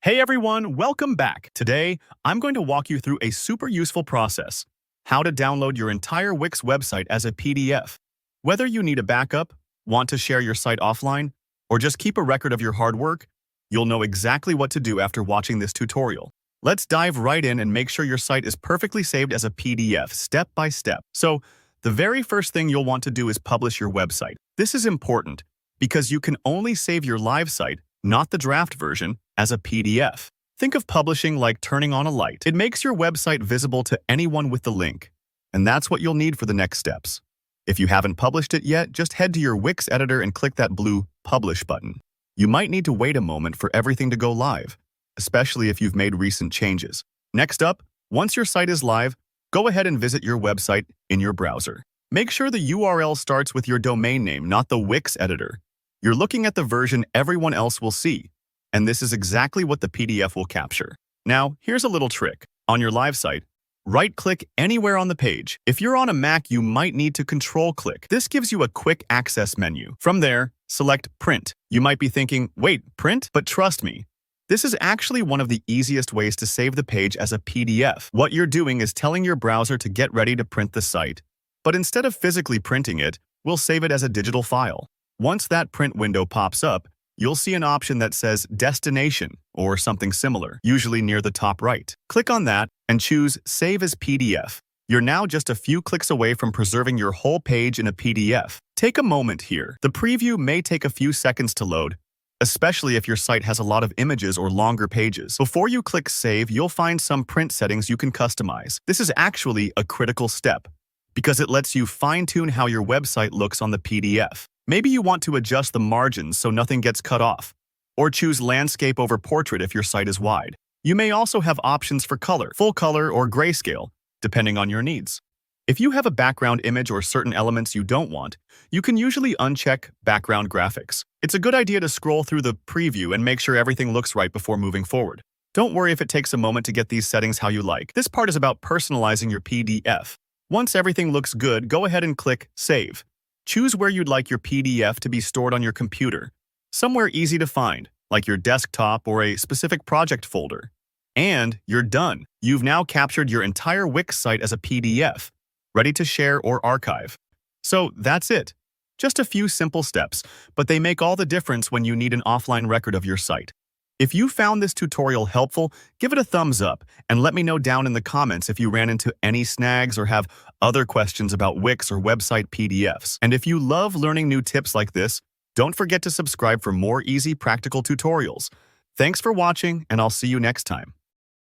Hey everyone, welcome back. Today, I'm going to walk you through a super useful process, how to download your entire Wix website as a PDF. Whether you need a backup, want to share your site offline, or just keep a record of your hard work, you'll know exactly what to do after watching this tutorial. Let's dive right in and make sure your site is perfectly saved as a PDF, step by step. So, the very first thing you'll want to do is publish your website. This is important because you can only save your live site, not the draft version, as a PDF. Think of publishing like turning on a light. It makes your website visible to anyone with the link, and that's what you'll need for the next steps. If you haven't published it yet, just head to your Wix editor and click that blue Publish button. You might need to wait a moment for everything to go live, especially if you've made recent changes. Next up, once your site is live, go ahead and visit your website in your browser. Make sure the URL starts with your domain name, not the Wix editor. You're looking at the version everyone else will see, and this is exactly what the PDF will capture. Now, here's a little trick. On your live site, right-click anywhere on the page. If you're on a Mac, you might need to control-click. This gives you a quick access menu. From there, select Print. You might be thinking, wait, print? But trust me, this is actually one of the easiest ways to save the page as a PDF. What you're doing is telling your browser to get ready to print the site, but instead of physically printing it, we'll save it as a digital file. Once that print window pops up, you'll see an option that says Destination or something similar, usually near the top right. Click on that and choose Save as PDF. You're now just a few clicks away from preserving your whole page in a PDF. Take a moment here. The preview may take a few seconds to load, especially if your site has a lot of images or longer pages. Before you click Save, you'll find some print settings you can customize. This is actually a critical step because it lets you fine-tune how your website looks on the PDF. Maybe you want to adjust the margins so nothing gets cut off, or choose landscape over portrait if your site is wide. You may also have options for color, full color, or grayscale, depending on your needs. If you have a background image or certain elements you don't want, you can usually uncheck background graphics. It's a good idea to scroll through the preview and make sure everything looks right before moving forward. Don't worry if it takes a moment to get these settings how you like. This part is about personalizing your PDF. Once everything looks good, go ahead and click Save. Choose where you'd like your PDF to be stored on your computer, somewhere easy to find, like your desktop or a specific project folder. And you're done. You've now captured your entire Wix site as a PDF, ready to share or archive. So that's it. Just a few simple steps, but they make all the difference when you need an offline record of your site. If you found this tutorial helpful, give it a thumbs up and let me know down in the comments if you ran into any snags or have other questions about Wix or website PDFs. And if you love learning new tips like this, don't forget to subscribe for more easy practical tutorials. Thanks for watching, and I'll see you next time.